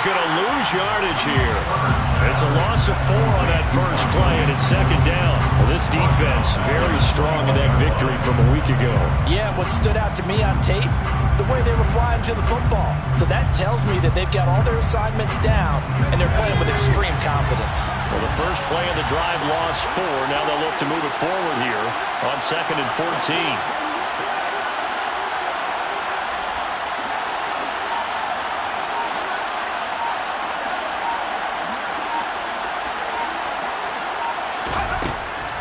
going to lose yardage here. It's a loss of 4 on that first play, and it's second down. Well, this defense very strong in that victory from a week ago. Yeah, what stood out to me on tape, the way they were flying to the football. So that tells me that they've got all their assignments down, and they're playing with extreme confidence. Well, the first play of the drive lost 4. Now they'll look to move it forward here on 2nd and 14.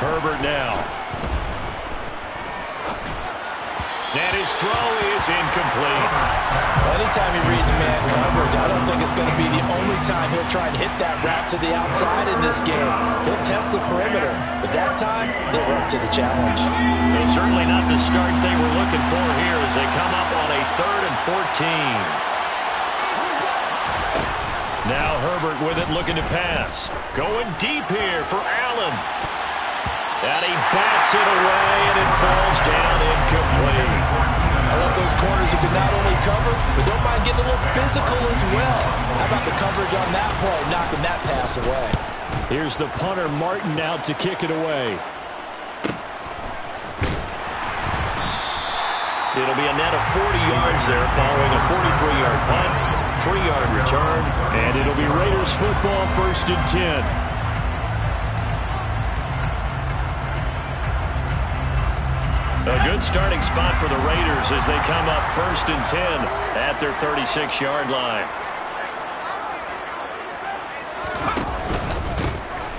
Herbert now. And his throw is incomplete. Anytime he reads man coverage, I don't think it's going to be the only time he'll try and hit that route to the outside in this game. He'll test the perimeter, but that time, they were up to the challenge. Well, certainly not the start they were looking for here as they come up on a 3rd and 14. Now Herbert with it, looking to pass. Going deep here for Allen. And he bats it away, and it falls down incomplete. I love those corners who can not only cover, but don't mind getting a little physical as well. How about the coverage on that play, knocking that pass away? Here's the punter, Martin, out to kick it away. It'll be a net of 40 yards there following a 43-yard punt, 3-yard return, and it'll be Raiders football, 1st and 10. A good starting spot for the Raiders as they come up 1st and 10 at their 36-yard line.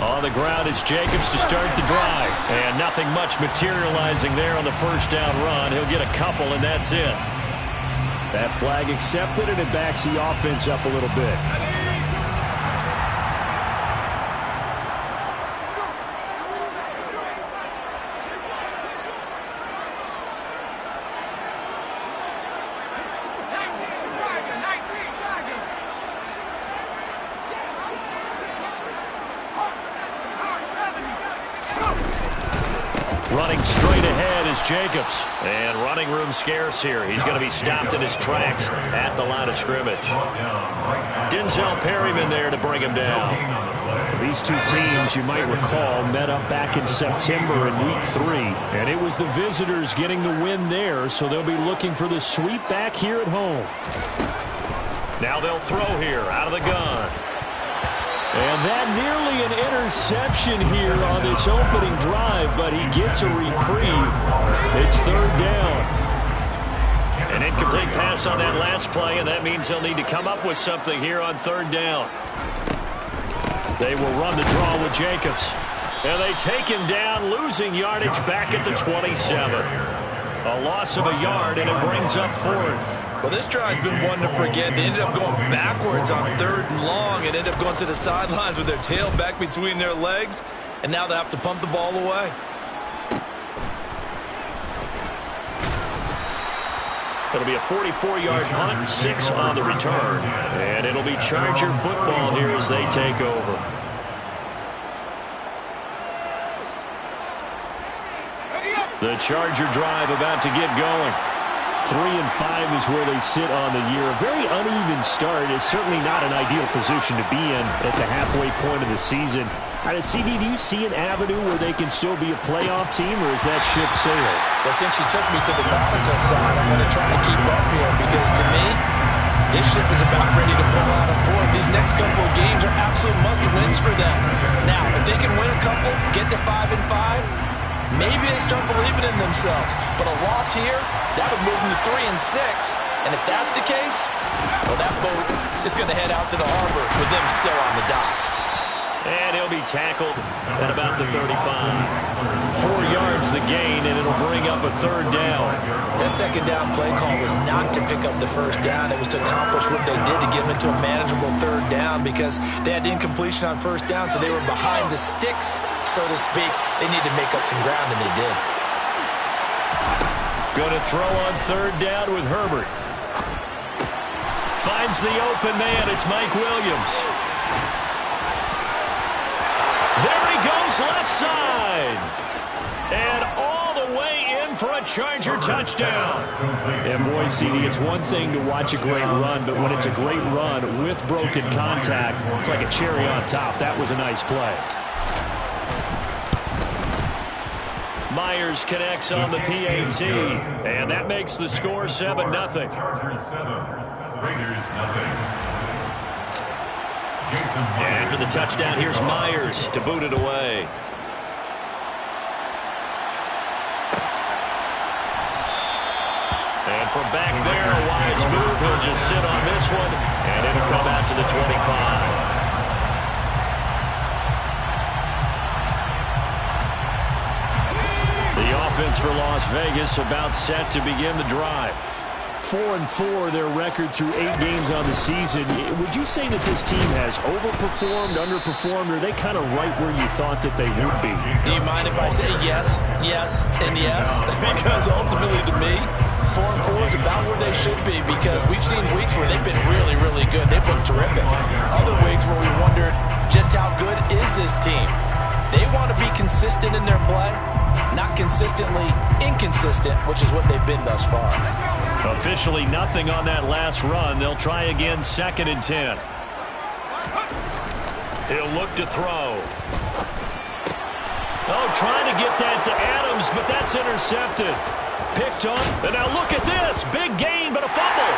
On the ground, it's Jacobs to start the drive. And nothing much materializing there on the first down run. He'll get a couple, and that's it. That flag accepted, and it backs the offense up a little bit. Running straight ahead is Jacobs. And running room scarce here. He's going to be stopped in his tracks at the line of scrimmage. Denzel Perryman there to bring him down. These two teams, you might recall, met up back in September in Week 3. And it was the visitors getting the win there, so they'll be looking for the sweep back here at home. Now they'll throw here out of the gun. And that nearly an interception here on this opening drive, but he gets a reprieve. It's 3rd down. An incomplete pass on that last play, and that means they'll need to come up with something here on 3rd down. They will run the draw with Jacobs. And they take him down, losing yardage back at the 27. A loss of a yard, and it brings up 4th. Well, this drive's been one to forget. They ended up going backwards on 3rd and long and ended up going to the sidelines with their tail back between their legs. And now they have to pump the ball away. It'll be a 44-yard punt, 6 on the return. And it'll be Charger football here as they take over. The Charger drive about to get going. 3 and 5 is where they sit on the year. A very uneven start is certainly not an ideal position to be in at the halfway point of the season. CD, do you see an avenue where they can still be a playoff team, or is that ship sailed? Well, since you took me to the nautical side, I'm going to try to keep up here because to me, this ship is about ready to pull out a port. These next couple of games are absolute must-wins for them. Now, if they can win a couple, get to 5 and 5, maybe they start believing in themselves. But a loss here, that would move them to 3 and 6. And if that's the case, well, that boat is going to head out to the harbor with them still on the dock. And he'll be tackled at about the 35. 4 yards the gain, and it'll bring up a 3rd down. That 2nd down play call was not to pick up the 1st down. It was to accomplish what they did to get them into a manageable 3rd down because they had incompletion on 1st down, so they were behind the sticks, so to speak. They needed to make up some ground, and they did. Going to throw on 3rd down with Herbert. Finds the open man. It's Mike Williams. There he goes left side. And all the way in for a Charger touchdown. And boy, CD, it's one thing to watch a great run, but when it's a great run with broken contact, it's like a cherry on top. That was a nice play. Myers connects on the PAT, and that makes the score 7-0. Chargers 7, Raiders 0. And after the touchdown, here's Myers to boot it away. And from back there, a wise move. He'll just sit on this one, and it'll come out to the 25. The offense for Las Vegas about set to begin the drive. 4-4, their record through 8 games on the season. Would you say that this team has overperformed, underperformed, or are they kind of right where you thought that they would be? Do you mind if I say yes, yes, and yes? Because ultimately, to me, 4-4 is about where they should be, because we've seen weeks where they've been really, really good. They've looked terrific. Other weeks where we wondered just how good is this team. They want to be consistent in their play, not consistently inconsistent, which is what they've been thus far. Officially nothing on that last run. They'll try again, 2nd and 10. He'll look to throw. Oh, trying to get that to Adams, but that's intercepted. Picked up, and now look at this. Big gain, but a fumble.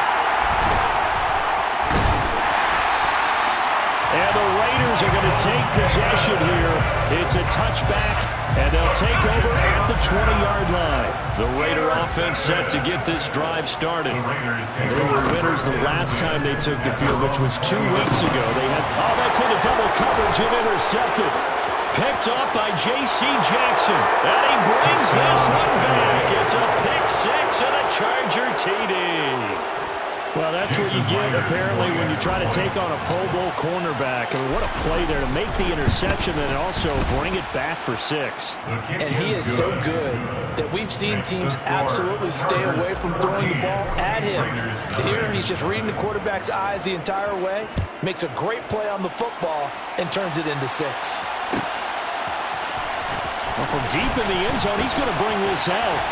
And the Raiders are going to take possession here. It's a touchback, and they'll take over at the 20-yard line. The Raider offense set to get this drive started. They were winners the last time they took the field, which was 2 weeks ago. They had, that's into double coverage and intercepted. Picked up by J.C. Jackson. And he brings this one back. It's a pick six and a Charger TD. Well, that's what you get, apparently, when you try to take on a Pro Bowl cornerback. I mean, what a play there to make the interception and also bring it back for 6. And he is so good that we've seen teams absolutely stay away from throwing the ball at him. Here, he's just reading the quarterback's eyes the entire way, makes a great play on the football, and turns it into 6. Well, from deep in the end zone, he's going to bring this out.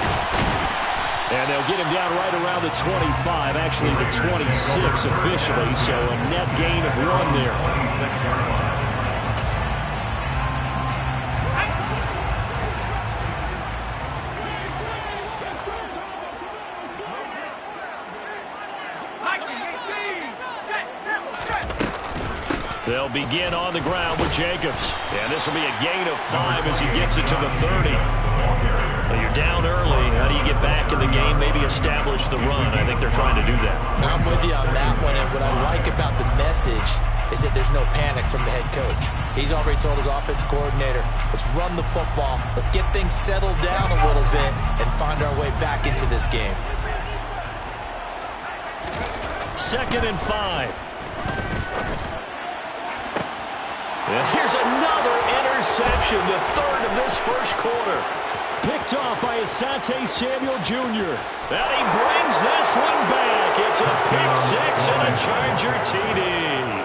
And they'll get him down right around the 25, actually the 26 officially, so a net gain of 1 there. They'll begin on the ground with Jacobs. And this will be a gain of 5 as he gets it to the 30. Well, you're down early. How do you get back in the game, maybe establish the run? I think they're trying to do that. I'm with you on that one, and what I like about the message is that there's no panic from the head coach. He's already told his offensive coordinator, let's run the football, let's get things settled down a little bit, and find our way back into this game. 2nd and 5. And here's another interception, the 3rd of this first quarter. Picked off by Asante Samuel Jr. And he brings this one back. It's a pick 6 and a Charger TD.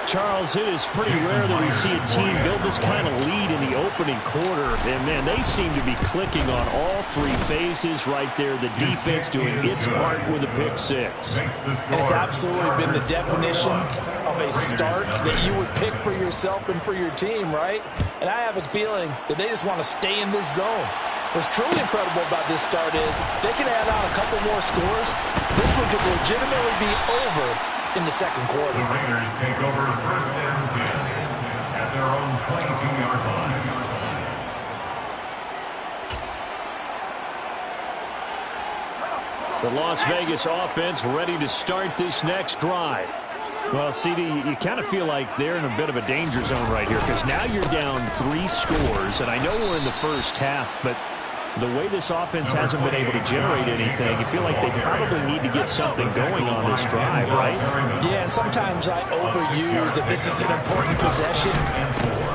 Charles, it is pretty rare that we see a team build this kind of lead in the opening quarter. And, man, they seem to be clicking on all 3 phases right there. The defense doing its part with a pick 6. And it's absolutely been the definition of a start that you would pick for yourself and for your team, right? And I have a feeling that they just want to stay in this zone. What's truly incredible about this start is they can add on a couple more scores. This one could legitimately be over in the second quarter. The Raiders take over 1st and 10 at their own 22-yard line. The Las Vegas offense ready to start this next drive. Well, CD, you kind of feel like they're in a bit of a danger zone right here because now you're down 3 scores, and I know we're in the first half, but the way this offense hasn't been able to generate anything, you feel like they probably need to get something going on this drive, right? Yeah, and sometimes I overuse that this is an important possession,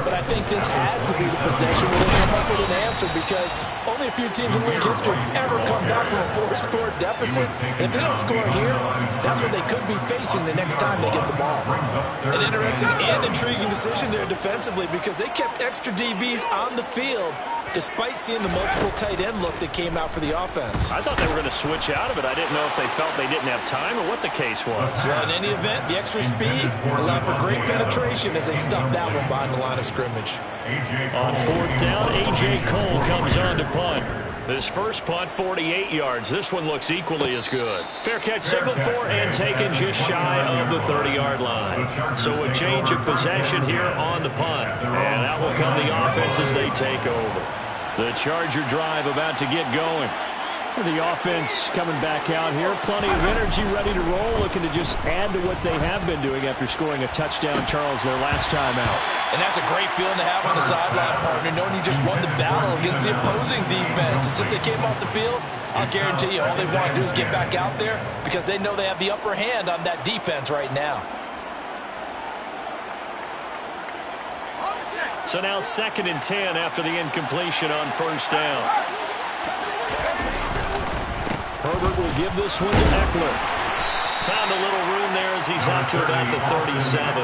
but I think this has to be the possession where they come up with an answer because only a few teams in league history ever come back from a 4-score deficit. And if they don't score here, that's what they could be facing the next time they get the ball. An interesting and intriguing decision there defensively because they kept extra DBs on the field despite seeing the multiple tight end look that came out for the offense. I thought they were going to switch out of it. I didn't know if they felt they didn't have time or what the case was. Well, in any event, the extra speed allowed for great penetration as they stuffed that one behind the line of scrimmage. On fourth down, A.J. Cole comes on to punt. This first punt, 48 yards. This one looks equally as good. Fair catch signaled for and taken just shy of the 30-yard line. So a change of possession here on the punt. And out will come the offense as they take over. The Charger drive about to get going. The offense coming back out here. Plenty of energy, ready to roll, looking to just add to what they have been doing after scoring a touchdown, Charles, their last time out. And that's a great feeling to have on the sideline, partner, knowing you just won the battle against the opposing defense. And since they came off the field, I'll guarantee you all they want to do is get back out there because they know they have the upper hand on that defense right now. So now 2nd and 10 after the incompletion on first down. Herbert will give this one to Eckler. Found a little room there as he's out to about the 37.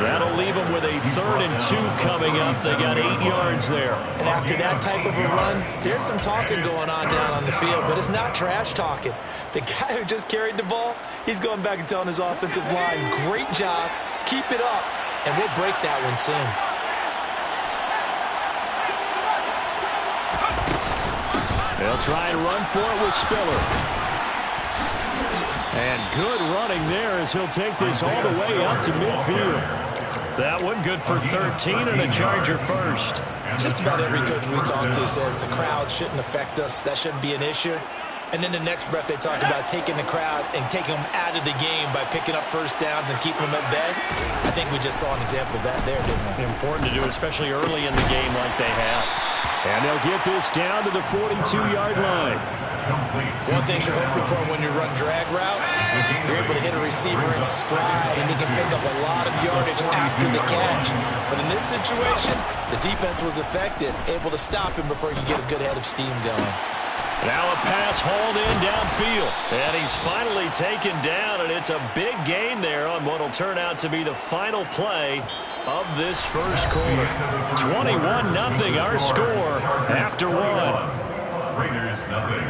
That'll leave him with a 3rd and 2 coming up. They got 8 yards there. And after that type of a run, there's some talking going on down on the field, but it's not trash talking. The guy who just carried the ball, he's going back and telling his offensive line, great job, keep it up, and we'll break that one soon. They'll try and run for it with Spiller. And good running there as he'll take this all the way up to midfield. That one good for 13 and a Charger first. Just about every coach we talk to says the crowd shouldn't affect us. That shouldn't be an issue. And then the next breath they talk about taking the crowd and taking them out of the game by picking up first downs and keeping them at bay. I think we just saw an example of that there, didn't we? Important to do, especially early in the game like they have. And they'll get this down to the 42-yard line. One thing you're hoping for when you run drag routes, you're able to hit a receiver in stride, and he can pick up a lot of yardage after the catch. But in this situation, the defense was effective, able to stop him before he could get a good head of steam going. Now a pass hauled in downfield. And he's finally taken down, and it's a big gain there on what will turn out to be the final play of this first quarter. 21-0 our score after one. Raiders nothing.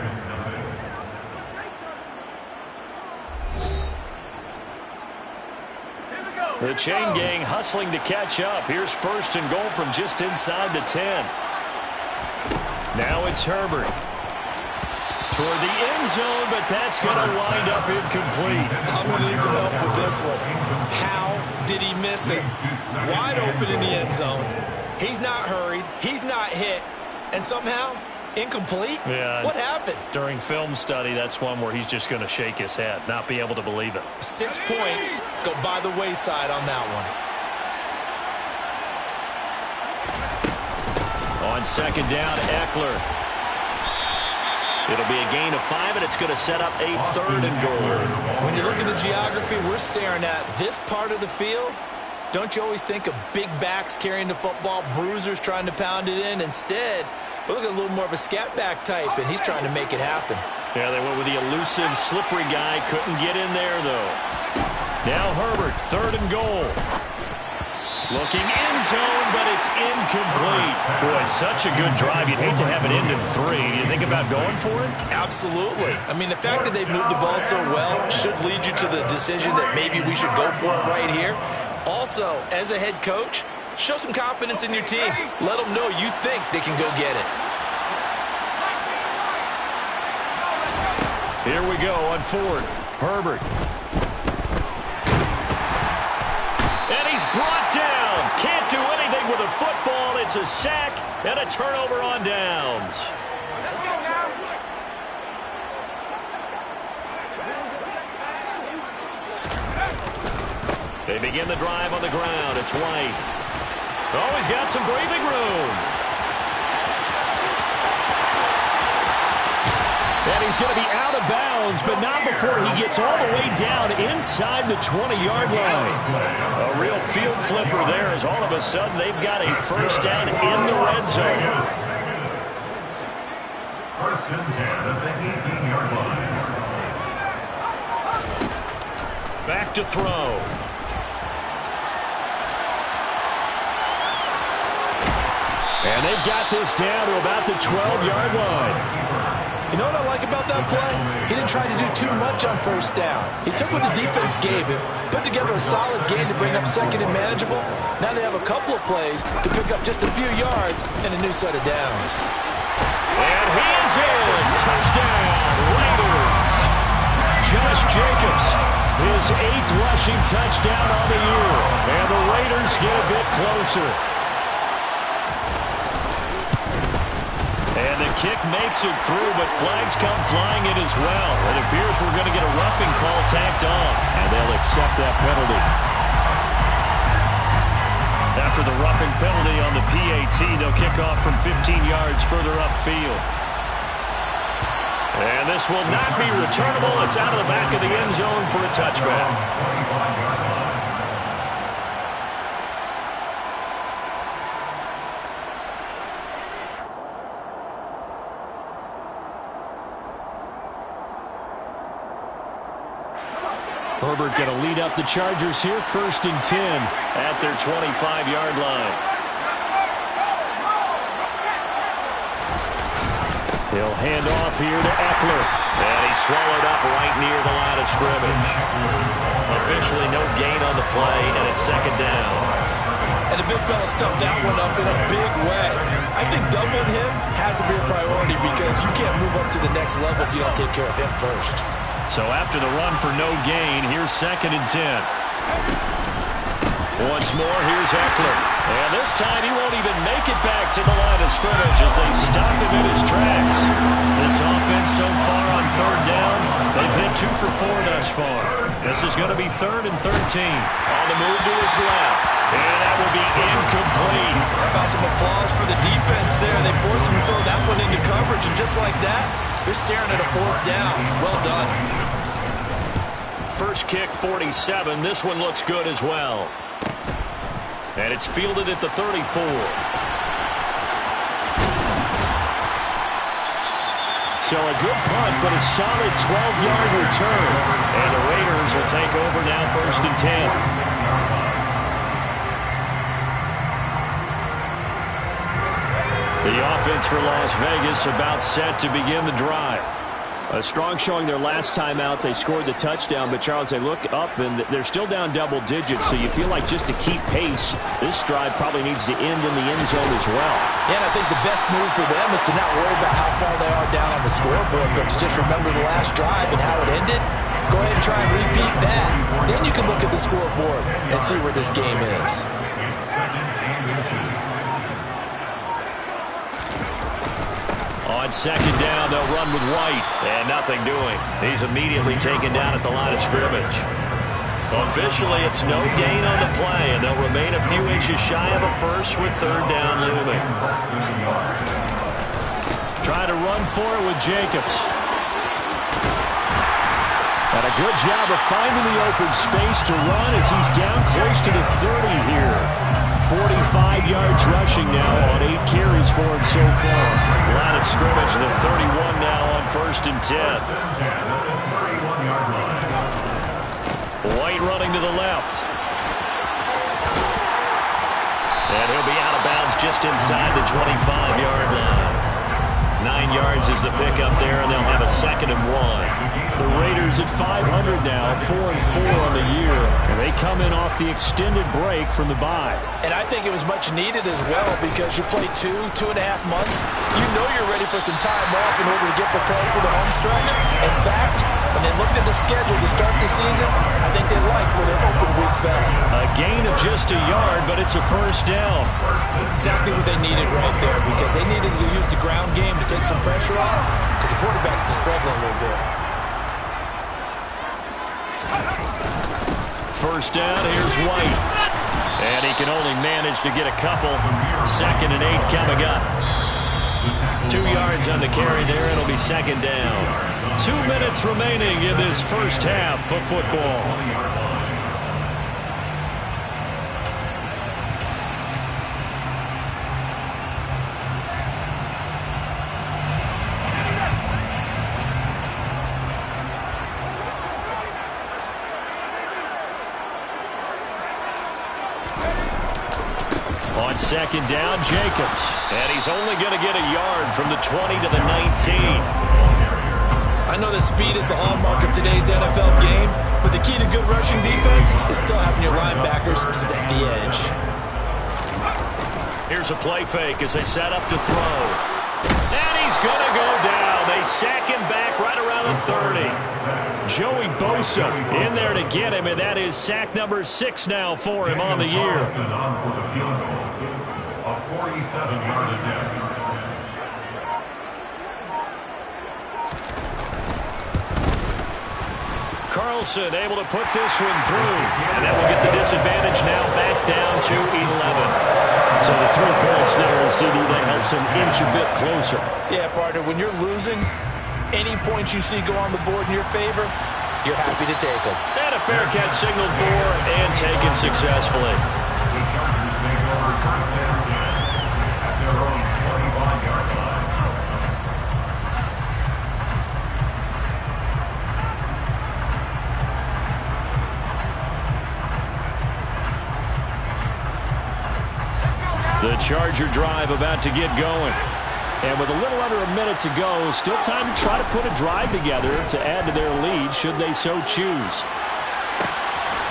The chain gang hustling to catch up. Here's 1st and goal from just inside the 10. Now it's Herbert. Toward the end zone, but that's going to wind up incomplete. I'm going to need some help with this one. How did he miss it? Wide open in the end zone. He's not hurried. He's not hit. And somehow, incomplete? Yeah. What happened? During film study, that's one where he's just going to shake his head, not be able to believe it. 6 points go by the wayside on that one. On 2nd down, Eckler. It'll be a gain of 5, and it's going to set up a 3rd and goal. When you look at the geography we're staring at, this part of the field, don't you always think of big backs carrying the football, bruisers trying to pound it in? Instead, we're looking at a little more of a scat back type, and he's trying to make it happen. Yeah, they went with the elusive, slippery guy. Couldn't get in there, though. Now Herbert, 3rd and goal. Looking end zone, but it's incomplete. Boy, such a good drive. You'd hate to have it end in 3. Do you think about going for it? Absolutely. I mean, the fact that they've moved the ball so well should lead you to the decision that maybe we should go for it right here. Also, as a head coach, show some confidence in your team. Let them know you think they can go get it. Here we go on 4th. Herbert. And he's brought down. Can't do anything with a football. It's a sack and a turnover on downs. They begin the drive on the ground. It's White. Oh, he's got some breathing room. And he's going to be out of bounds, but not before he gets all the way down inside the 20-yard line. A real field flipper there as all of a sudden they've got a first down in the red zone. 1st and 10 at the 18-yard line. Back to throw. And they've got this down to about the 12-yard line. You know what I like about that play? He didn't try to do too much on first down. He took what the defense gave him, put together a solid game to bring up second and manageable. Now they have a couple of plays to pick up just a few yards and a new set of downs. And he is in. Touchdown, Raiders. Josh Jacobs, his 8th rushing touchdown on the year. And the Raiders get a bit closer. And the kick makes it through, but flags come flying in as well. It appears we're going to get a roughing call tacked on. And they'll accept that penalty. After the roughing penalty on the PAT, they'll kick off from 15 yards further upfield. And this will not be returnable. It's out of the back of the end zone for a touchback. Herbert going to lead up the Chargers here, 1st and 10 at their 25-yard line. He'll hand off here to Eckler. And he's swallowed up right near the line of scrimmage. Officially no gain on the play, and it's 2nd down. And the big fella stuffed that one up in a big way. I think doubling him has to be a priority because you can't move up to the next level if you don't take care of him first. So after the run for no gain, here's 2nd and 10. Once more, here's Eckler. And this time he won't even make it back to the line of scrimmage as they stop him in his tracks. This offense so far on 3rd down, they've hit 2 for 4 thus far. This is going to be 3rd and 13. On the move to his left. And that will be incomplete. How about some applause for the defense there? They forced him to throw that one into coverage, and just like that, they're staring at a 4th down. Well done. First kick, 47. This one looks good as well. And it's fielded at the 34. So a good punt, but a solid 12-yard return. And the Raiders will take over now, 1st and 10. The offense for Las Vegas about set to begin the drive. A strong showing their last time out. They scored the touchdown, but Charles, they look up and they're still down double digits, so you feel like just to keep pace, this drive probably needs to end in the end zone as well. Yeah, and I think the best move for them is to not worry about how far they are down on the scoreboard, but to just remember the last drive and how it ended. Go ahead and try and repeat that. Then you can look at the scoreboard and see where this game is. On 2nd down, they'll run with White. And nothing doing. He's immediately taken down at the line of scrimmage. Officially, it's no gain on the play, and they'll remain a few inches shy of a first with 3rd down looming. Try to run for it with Jacobs. And a good job of finding the open space to run as he's down close to the 30 here. 45 yards rushing now on 8 carries for him so far. Line of scrimmage, the 31 now on 1st and 10. White running to the left. And he'll be out of bounds just inside the 25-yard line. 9 yards is the pickup there, and they'll have a 2nd and 1. The Raiders at 500 now, 4-4 on the year, and they come in off the extended break from the bye. And I think it was much needed as well because you play 2.5 months. You know you're ready for some time off in order to get prepared for the home stretch. In fact, when they looked at the schedule to start the season, I think they liked where their open week fell. A gain of just a yard, but it's a 1st down. Exactly what they needed right there because they needed to use the ground game to take some pressure off because the quarterback's been struggling a little bit. 1st down, here's White. And he can only manage to get a couple. 2nd and 8 coming up. 2 yards on the carry there. It'll be 2nd down. 2 minutes remaining in this first half of football. On second down, Jacobs. And he's only going to get a yard from the 20 to the 19. I know that speed is the hallmark of today's NFL game, but the key to good rushing defense is still having your linebackers set the edge. Here's a play fake as they set up to throw. And he's going to go down. They sack him back right around the 30. Joey Bosa in there to get him, and that is sack number 6 now for him on the year. A 47-yard attempt. Carlson able to put this one through, and that will get the disadvantage now back down to 11. So the 3 points there, CD, that helps him inch a bit closer. Yeah, partner, when you're losing, any points you see go on the board in your favor, you're happy to take them. And a fair catch signaled for and taken successfully. The Chargers make over first and 10 at their own 25-yard line. The Charger drive about to get going. And with a little under a minute to go, still time to try to put a drive together to add to their lead should they so choose.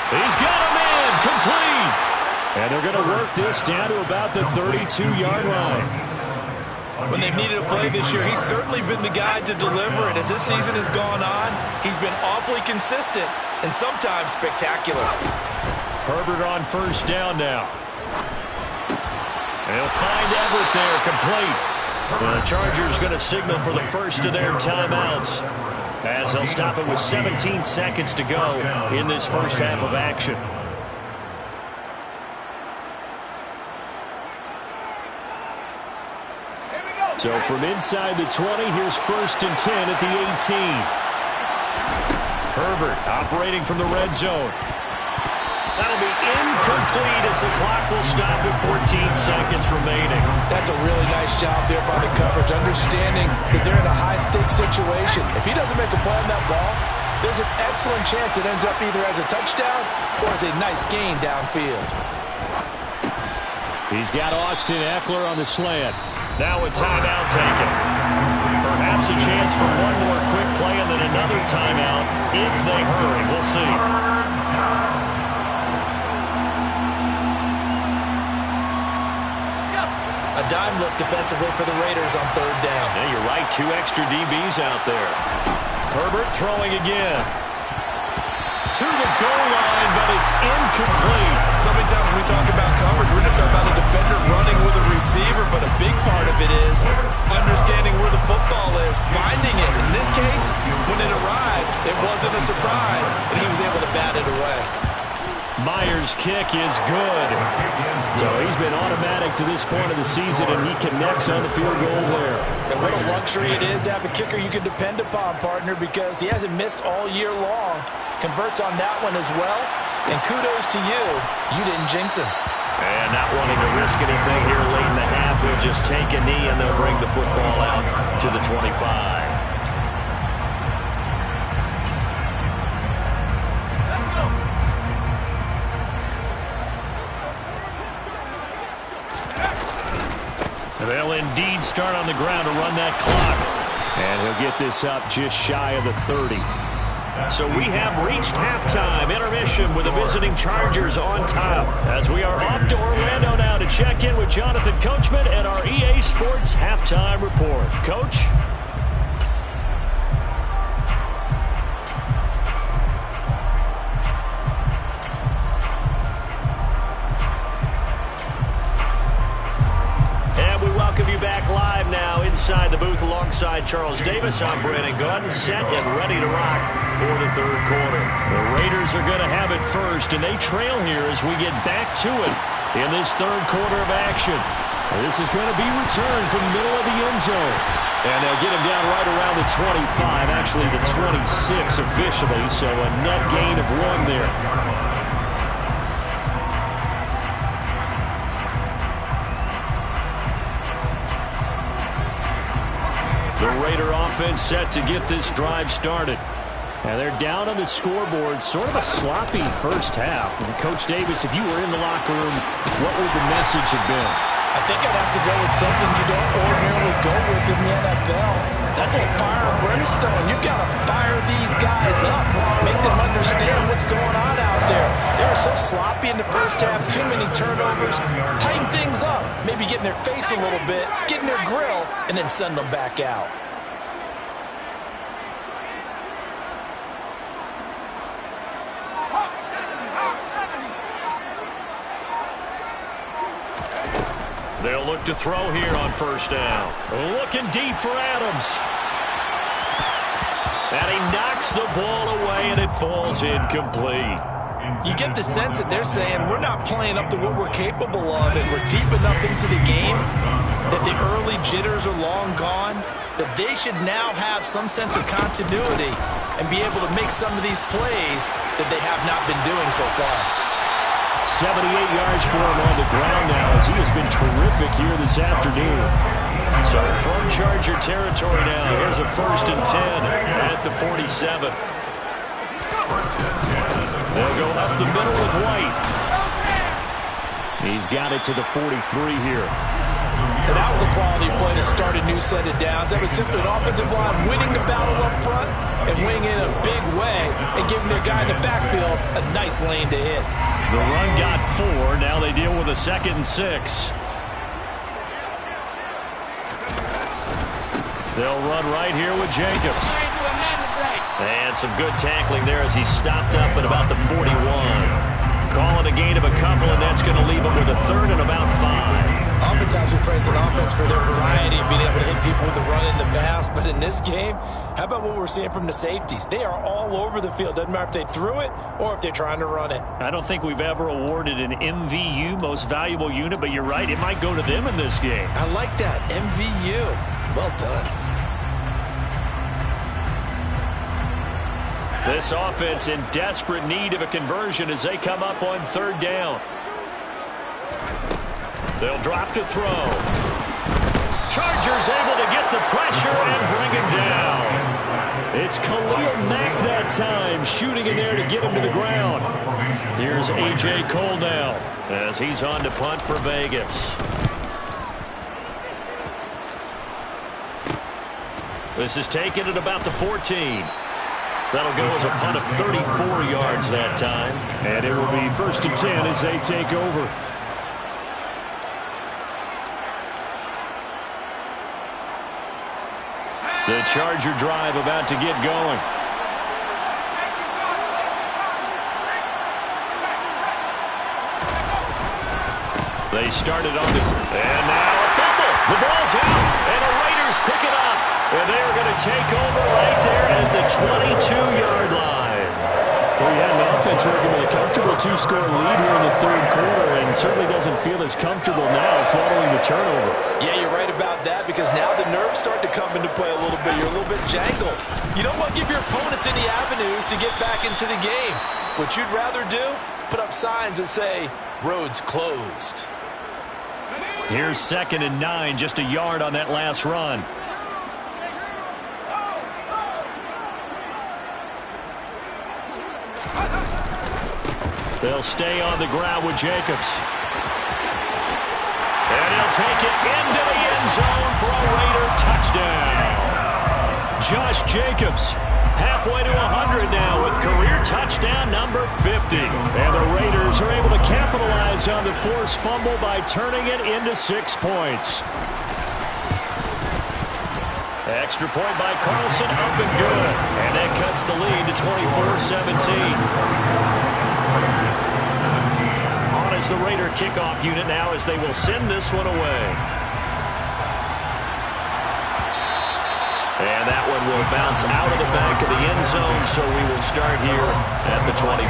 He's got a man complete. And they're going to work this down to about the 32-yard line. When they've needed a play this year, he's certainly been the guy to deliver it. As this season has gone on, he's been awfully consistent and sometimes spectacular. Herbert on first down now. They'll find Everett there, complete. The Chargers going to signal for the first of their timeouts as they'll stop it with 17 seconds to go in this first half of action. So from inside the 20, here's first and 10 at the 18. Herbert operating from the red zone. That'll be incomplete as the clock will stop with 14 seconds remaining. That's a really nice job there by the coverage, understanding that they're in a high-stakes situation. If he doesn't make a play on that ball, there's an excellent chance it ends up either as a touchdown or as a nice gain downfield. He's got Austin Eckler on the slant. Now a timeout taken. Perhaps a chance for one more quick play and then another timeout if they hurry. We'll see. A dime look defensively for the Raiders on third down. Yeah, you're right. 2 extra DBs out there. Herbert throwing again. To the goal line, but it's incomplete. So many times when we talk about coverage, we're just talking about a defender running with a receiver, but a big part of it is understanding where the football is, finding it. In this case, when it arrived, it wasn't a surprise, and he was able to bat it away. Myers' kick is good. So he's been automatic to this point of the season, and he connects on the field goal there. And what a luxury it is to have a kicker you can depend upon, partner, because he hasn't missed all year long. Converts on that one as well. And kudos to you. You didn't jinx him. And not wanting to risk anything here late in the half, he'll just take a knee, and they'll bring the football out to the 25. They'll indeed start on the ground to run that clock. And he'll get this up just shy of the 30. So we have reached halftime intermission with the visiting Chargers on top. As we are off to Orlando now to check in with Jonathan Coachman and our EA Sports Halftime Report. Coach? Back live now inside the booth alongside Charles Davis. I'm Brandon Gunn, set and ready to rock for the third quarter. The Raiders are going to have it first, and they trail here as we get back to it in this third quarter of action. This is going to be returned from the middle of the end zone. And they'll get him down right around the 25, actually the 26 officially, so a net gain of 1 there. The Raider offense set to get this drive started. And they're down on the scoreboard. Sort of a sloppy first half. And Coach Davis, if you were in the locker room, what would the message have been? I think I'd have to go with something you don't ordinarily go with in the NFL. That's like fire and brimstone. You've got to fire these guys up. Make them understand what's going on out there. They were so sloppy in the first half. Too many turnovers. Tighten things up. Maybe get in their face a little bit. Get in their grill. And then send them back out. They'll look to throw here on first down. Looking deep for Adams. And he knocks the ball away, and it falls incomplete. You get the sense that they're saying we're not playing up to what we're capable of, and we're deep enough into the game that the early jitters are long gone, that they should now have some sense of continuity and be able to make some of these plays that they have not been doing so far. 78 yards for him on the ground now as he has been terrific here this afternoon. So from Charger territory now, here's a 1st and 10 at the 47. They'll go up the middle with White. He's got it to the 43 here. And that was a quality play to start a new set of downs. That was simply an offensive line winning the battle up front and winning in a big way and giving their guy in the backfield a nice lane to hit. The run got 4. Now they deal with a 2nd and 6. They'll run right here with Jacobs. And some good tackling there as he stopped up at about the 41. Calling a gain of a couple, and that's going to leave him with a 3rd and about 5. Oftentimes we praise an offense for their variety of being able to hit people with the run in the pass. But in this game, how about what we're seeing from the safeties? They are all over the field. Doesn't matter if they threw it or if they're trying to run it. I don't think we've ever awarded an MVU, most valuable unit, but you're right, it might go to them in this game. I like that, MVU. Well done. This offense in desperate need of a conversion as they come up on 3rd down. They'll drop to throw. Chargers able to get the pressure and bring him down. It's Khalil Mack that time, shooting in there to get him to the ground. Here's A.J. Cole now as he's on to punt for Vegas. This is taken at about the 14. That'll go as a punt of 34 yards that time. And it will be 1st and 10 as they take over. The Charger drive about to get going. They started on the... And now a fumble. The ball's out. And the Raiders pick it up. And they are going to take over right there at the 22-yard line. Well, yeah, the offense working with a comfortable 2-score lead here in the 3rd quarter and certainly doesn't feel as comfortable now following the turnover. Yeah, you're right about that because now the nerves start to come into play a little bit. You're a little bit jangled. You don't want to give your opponents any avenues to get back into the game. What you'd rather do, put up signs that say, roads closed. Here's 2nd and 9, just a yard on that last run. They'll stay on the ground with Jacobs. And he'll take it into the end zone for a Raider touchdown. Josh Jacobs halfway to 100 now with career touchdown number 50. And the Raiders are able to capitalize on the forced fumble by turning it into 6 points. Extra point by Carlson, up and good. And that cuts the lead to 24-17. On is the Raider kickoff unit now as they will send this one away. And that one will bounce out of the back of the end zone, so we will start here at the 25.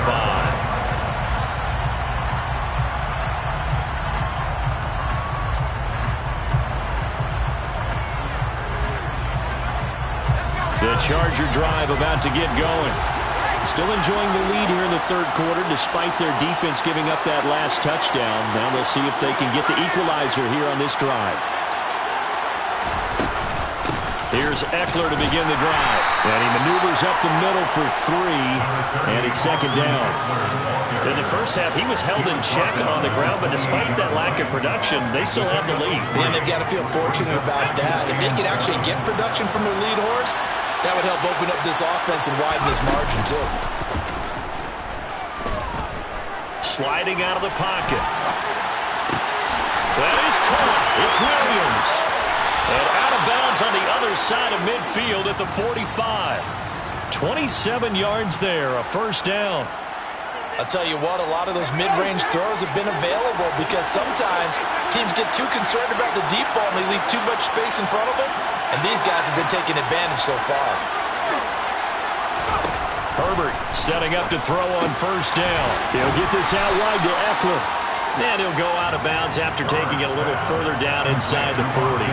The Charger drive about to get going. Still enjoying the lead here in the 3rd quarter despite their defense giving up that last touchdown. Now they'll see if they can get the equalizer here on this drive. Here's Eckler to begin the drive. And he maneuvers up the middle for 3, and it's second down. In the first half, he was held in check on the ground, but despite that lack of production, they still have the lead. And they've got to feel fortunate about that. If they could actually get production from their lead horse, that would help open up this offense and widen this margin, too. Sliding out of the pocket. That is caught. It's Williams. And out of bounds on the other side of midfield at the 45. 27 yards there, a first down. I'll tell you what, a lot of those mid-range throws have been available because sometimes teams get too concerned about the deep ball and they leave too much space in front of them. And these guys have been taking advantage so far. Herbert setting up to throw on first down. He'll get this out wide to Eckler. And he'll go out of bounds after taking it a little further down inside the 40.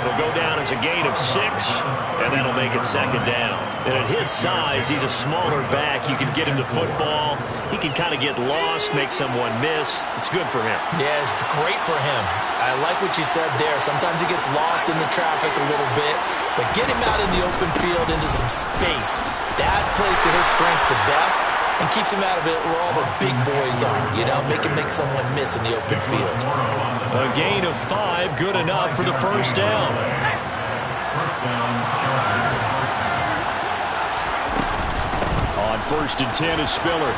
He'll go down as a gain of 6, and that'll make it second down. And at his size, he's a smaller back. You can get him the football. He can kind of get lost, make someone miss. It's good for him. Yeah, it's great for him. I like what you said there. Sometimes he gets lost in the traffic a little bit, but get him out in the open field into some space. That plays to his strengths the best and keeps him out of it where all the big boys are, you know, make him make someone miss in the open field. A gain of 5, good enough for the first down. On 1st and 10 is Spiller.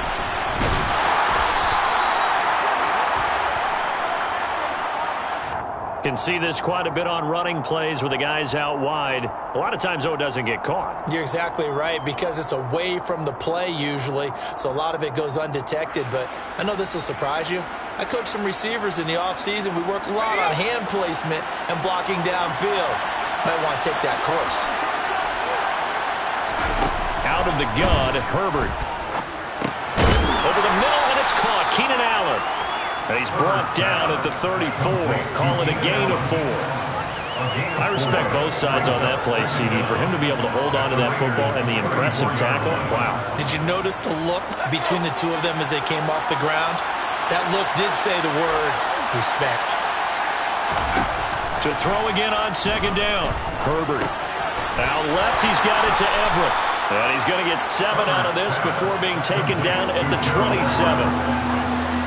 Can see this quite a bit on running plays with the guys out wide. A lot of times, though, it doesn't get caught. You're exactly right, because it's away from the play usually, so a lot of it goes undetected. But I know this will surprise you. I coach some receivers in the offseason. We work a lot on hand placement and blocking downfield. Might want to take that course. Out of the gun, Herbert. Over the middle, and it's caught. Keenan Allen. He's brought down at the 34. Call it a gain of 4. I respect both sides on that play, CD. For him to be able to hold on to that football and the impressive tackle, wow. Did you notice the look between the two of them as they came off the ground? That look did say the word respect. To throw again on second down. Herbert. Out left, he's got it to Everett. And he's going to get 7 out of this before being taken down at the 27.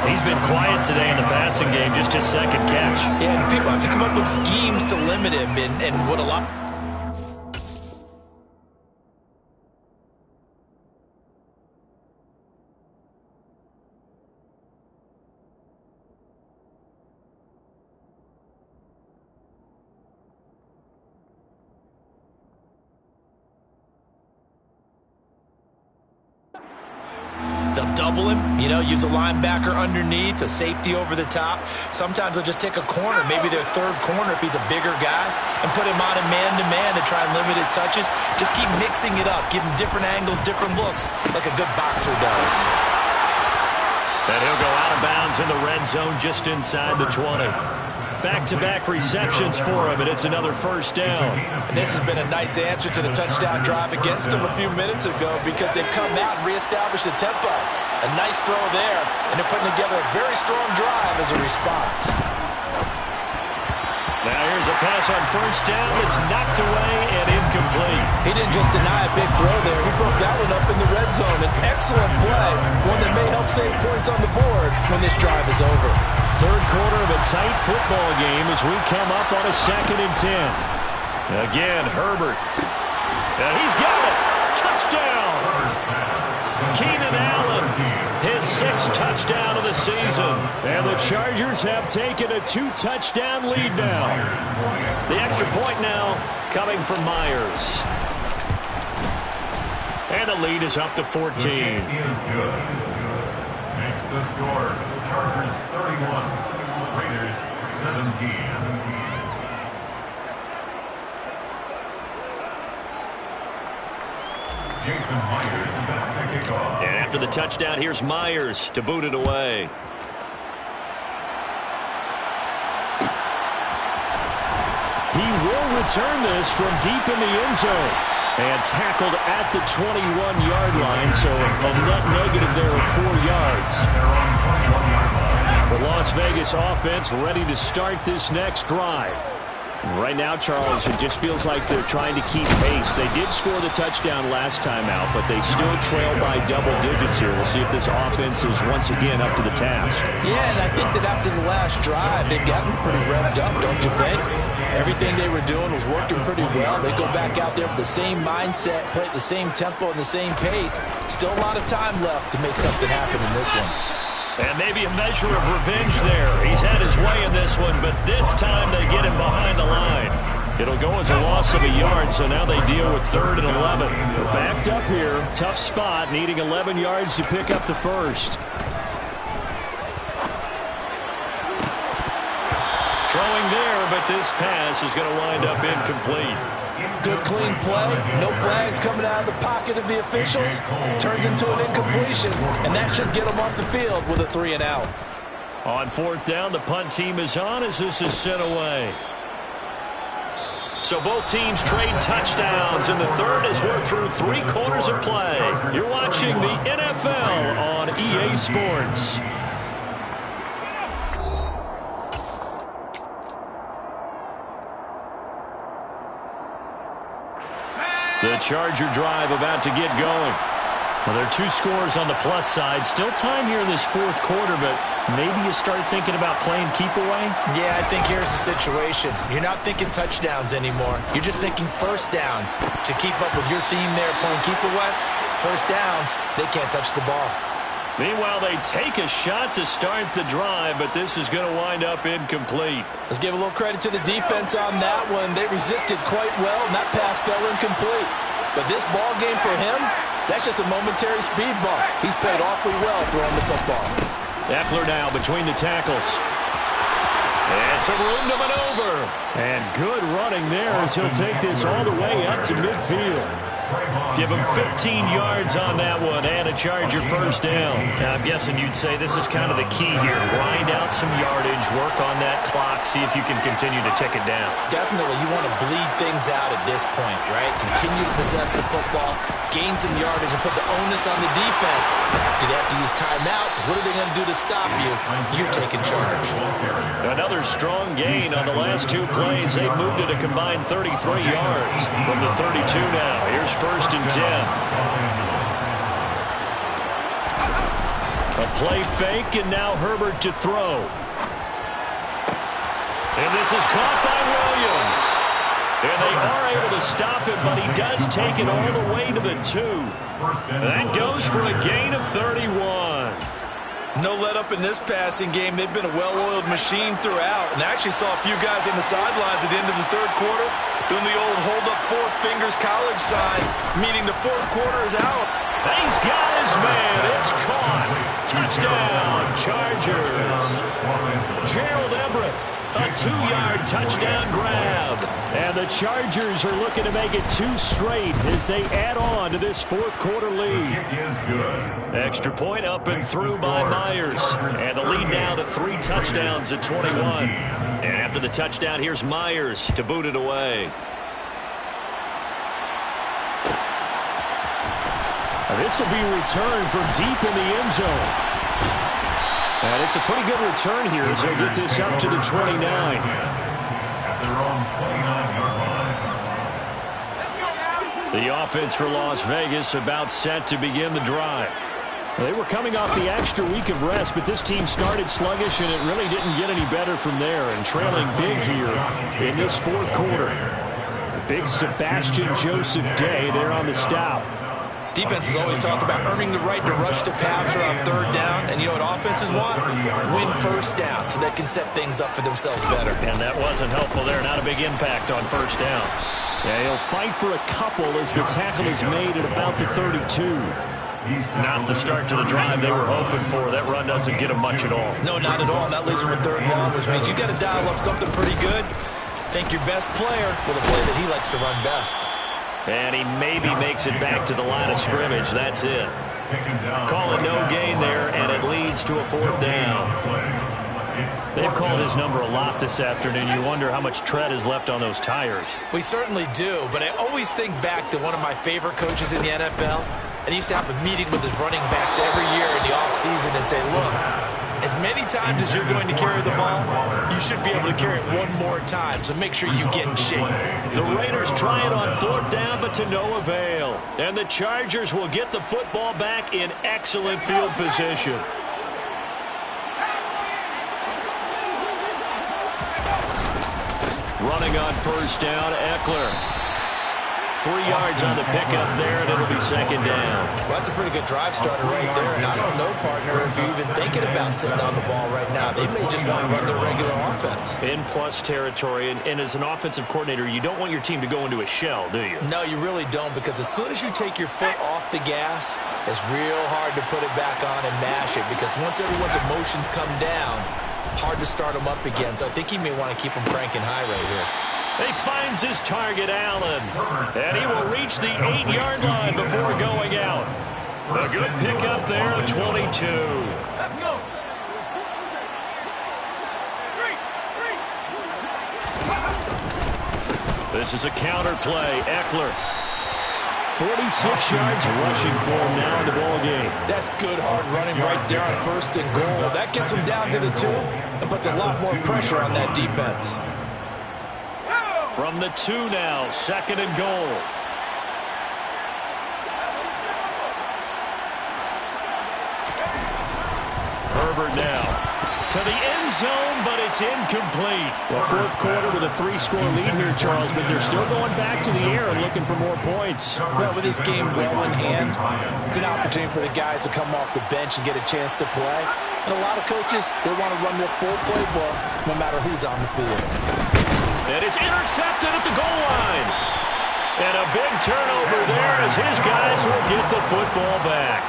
He's been quiet today in the passing game, just his second catch. Yeah, and people have to come up with schemes to limit him, and what a lot... They'll double him, you know, use a linebacker underneath, a safety over the top. Sometimes they'll just take a corner, maybe their third corner if he's a bigger guy, and put him on a man-to-man to try and limit his touches. Just keep mixing it up, give him different angles, different looks, like a good boxer does. And he'll go out of bounds in the red zone just inside the 20. Back-to-back receptions for him, and it's another first down. And this has been a nice answer to the touchdown drive against them a few minutes ago, because they've come out and reestablished the tempo. A nice throw there, and they're putting together a very strong drive as a response. Now here's a pass on first down. It's knocked away and incomplete. He didn't just deny a big throw there. He broke that one up in the red zone. An excellent play, one that may help save points on the board when this drive is over. Third quarter of a tight football game as we come up on a 2nd and 10. Again, Herbert. And he's got it. Touchdown. Keenan Allen, his 6th touchdown of the season. And the Chargers have taken a 2-touchdown lead now. The extra point now coming from Myers. And the lead is up to 14. The kick is good. Makes the score. Chargers 31, Raiders 17. Jason Myers set to kick off. And after the touchdown, here's Myers to boot it away. He will return this from deep in the end zone. And tackled at the 21-yard line, so a net negative there of 4 yards. The Las Vegas offense ready to start this next drive. Right now, Charles, it just feels like they're trying to keep pace. They did score the touchdown last time out, but they still trail by double digits here. We'll see if this offense is once again up to the task. Yeah, and I think that after the last drive, they've gotten pretty revved up, don't you think? Everything they were doing was working pretty well. They go back out there with the same mindset, play at the same tempo and the same pace. Still a lot of time left to make something happen in this one. And maybe a measure of revenge there. He's had his way in this one, but this time they get him behind the line. It'll go as a loss of a yard, so now they deal with 3rd and 11. We're backed up here. Tough spot, needing 11 yards to pick up the first. Throwing there, but this pass is going to wind up incomplete. Good clean play. No flags coming out of the pocket of the officials. Turns into an incompletion, and that should get them off the field with a 3 and out. On 4th down, the punt team is on as this is sent away. So both teams trade touchdowns, and the third as we're through 3 quarters of play. You're watching the NFL on EA Sports. The Charger drive about to get going. Well, there are 2 scores on the plus side. Still time here in this 4th quarter, but maybe you start thinking about playing keep away? Yeah, I think here's the situation. You're not thinking touchdowns anymore. You're just thinking first downs. To keep up with your theme there, playing keep away, first downs, they can't touch the ball. Meanwhile, they take a shot to start the drive, but this is going to wind up incomplete. Let's give a little credit to the defense on that one. They resisted quite well, and that pass fell incomplete. But this ball game for him, that's just a momentary speed bump. He's played awfully well throwing the football. Eckler now between the tackles. And some room to maneuver. And good running there as he'll take this all the way up to midfield. Give him 15 yards on that one and a Charger first down. Now, I'm guessing you'd say this is kind of the key here. Grind out some yardage, work on that clock, see if you can continue to tick it down. Definitely, you want to bleed things out at this point, right? Continue to possess the football, gain some yardage, and put the onus on the defense. Do they have to use timeouts? What are they going to do to stop you? You're taking charge. Another strong gain on the last 2 plays. They moved it a combined 33 yards from the 32 now. Here's 1st and 10. A play fake, and now Herbert to throw. And this is caught by Williams. And they are able to stop it, but he does take it all the way to the 2. That goes for a gain of 31. No let up in this passing game. They've been a well-oiled machine throughout. And I actually saw a few guys on the sidelines at the end of the 3rd quarter doing the old hold up 4 fingers college sign, meaning the 4th quarter is out. He's got his man. It's caught. Touchdown, Chargers. Gerald Everett, a 2-yard touchdown grab. And the Chargers are looking to make it 2 straight as they add on to this 4th quarter lead. Extra point up and through by Myers. And the lead now to 3 touchdowns at 21. And after the touchdown, here's Myers to boot it away. This will be returned from deep in the end zone. And it's a pretty good return here as they'll get this up to the 29. The offense for Las Vegas about set to begin the drive. Well, they were coming off the extra week of rest, but this team started sluggish, and it really didn't get any better from there. And trailing big here in this 4th quarter. Big Sebastian Joseph Day there on the stop. Defenses always talk about earning the right to rush the passer on 3rd down. And you know what offenses want? Win first down so they can set things up for themselves better. And that wasn't helpful there. Not a big impact on 1st down. Yeah, he'll fight for a couple as the tackle is made at about the 32. Not the start to the drive they were hoping for. That run doesn't get them much at all. No, not at all. And that leaves them with 3rd and long, which means you got to dial up something pretty good. Think your best player with a play that he likes to run best. And he maybe makes it back to the line of scrimmage. That's it. Call it no gain there, and it leads to a 4th down. They've called his number a lot this afternoon. You wonder how much tread is left on those tires. We certainly do, but I always think back to one of my favorite coaches in the NFL. And he used to have a meeting with his running backs every year in the offseason and say, look, As many times as you're going to carry the ball, you should be able to carry it one more time, so make sure you get in shape. The Raiders try it on 4th down, but to no avail. And the Chargers will get the football back in excellent field position. Running on 1st down, Eckler. 3 yards on the pickup there, and it'll be 2nd down. Well, that's a pretty good drive starter right there. And I don't know, partner, if you're even thinking about sitting on the ball right now. They may just want to run their regular offense. In plus territory, and as an offensive coordinator, you don't want your team to go into a shell, do you? No, you really don't, because as soon as you take your foot off the gas, it's real hard to put it back on and mash it, because once everyone's emotions come down, hard to start them up again. So I think he may want to keep them cranking high right here. He finds his target, Allen, and he will reach the 8-yard line before going out. A good pickup there, 22. Let's go. This is a counter play. Eckler. 46 yards rushing for him now in the ball game. That's good hard running right there on 1st and goal. That gets him down to the 2 and puts a lot more pressure on that defense. From the 2 now, 2nd and goal. Herbert now to the end zone, but it's incomplete. Well, 4th quarter with a 3-score lead here, Charles, but they're still going back to the air and looking for more points. Well, with this game well in hand, it's an opportunity for the guys to come off the bench and get a chance to play. And a lot of coaches, they want to run their full playbook no matter who's on the field. And it's intercepted at the goal line. And a big turnover there as his guys will get the football back.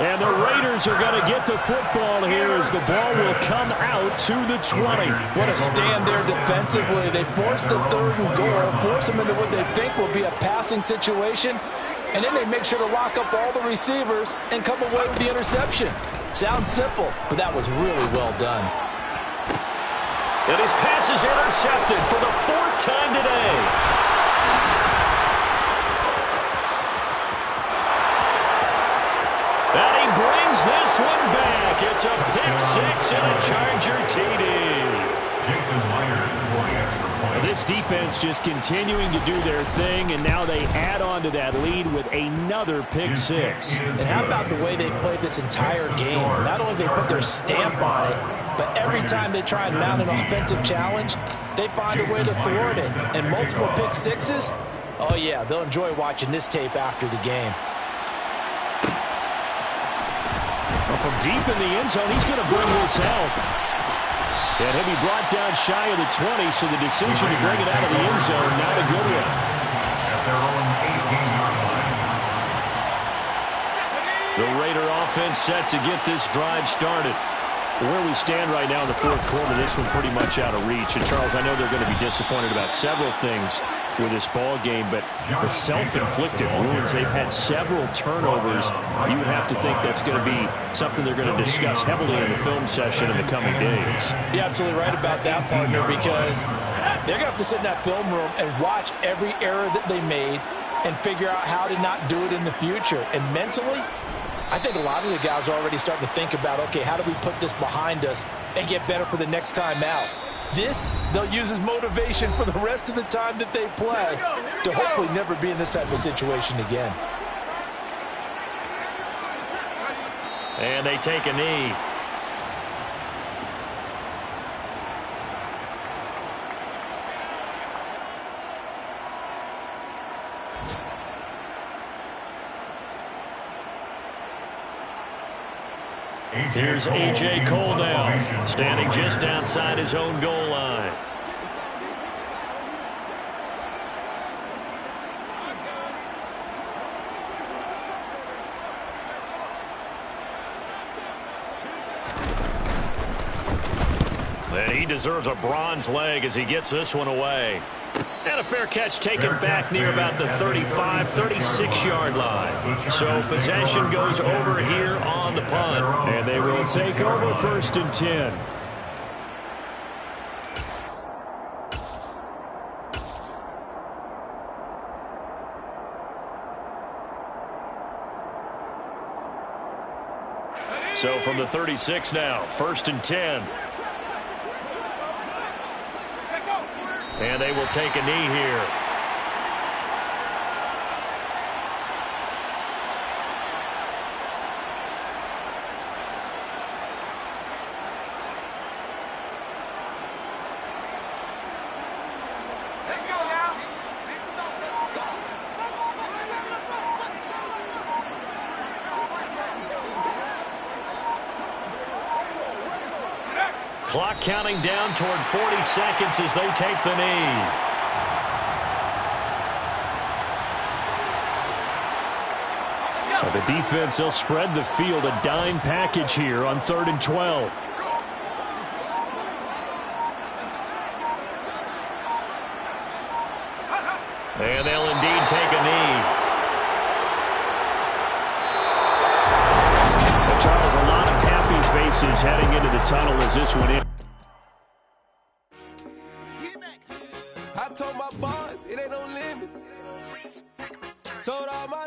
And the Raiders are going to get the football here as the ball will come out to the 20. What a stand there defensively. They force the 3rd and goal, force them into what they think will be a passing situation, and then they make sure to lock up all the receivers and come away with the interception. Sounds simple, but that was really well done. And his pass is intercepted for the 4th time today. And he brings this one back. It's a pick 6 and a Charger TD. Jason Myers for the extra point. This defense just continuing to do their thing, and now they add on to that lead with another pick 6. And how about the way they played this entire game? Not only they put their stamp on it, but every time they try and mount an offensive challenge, they find a way to thwart it. And multiple pick 6s, oh yeah, they'll enjoy watching this tape after the game. Well, from deep in the end zone, he's going to bring this out. And he'll be brought down shy of the 20, so the decision to bring it out of the end zone, not a good one. At their own 18-yard line. The Raider offense set to get this drive started. Where we stand right now in the 4th quarter, this one pretty much out of reach. And, Charles, I know they're going to be disappointed about several things with this ball game, but the self-inflicted wounds, they've had several turnovers. You would have to think that's going to be something they're going to discuss heavily in the film session in the coming days. You're absolutely right about that, partner, because they're going to have to sit in that film room and watch every error that they made and figure out how to not do it in the future. And mentally, I think a lot of the guys are already starting to think about, okay, how do we put this behind us and get better for the next time out? This, they'll use as motivation for the rest of the time that they play to hopefully never be in this type of situation again. And they take a knee. Here's A.J. Cole now, standing just outside his own goal line. And he deserves a bronze leg as he gets this one away. And a fair catch taken back near about the 35, 36-yard line. So possession goes over here on the punt. And they will take over 1st and 10. So from the 36 now, 1st and 10. And they will take a knee here. Clock counting down toward 40 seconds as they take the knee. The defense, they'll spread the field, a dime package here on 3rd and 12. And they'll indeed take a knee. Well, Charles, a lot of happy faces heading into the tunnel as this one ends. I told my boss it ain't no limit. Told all my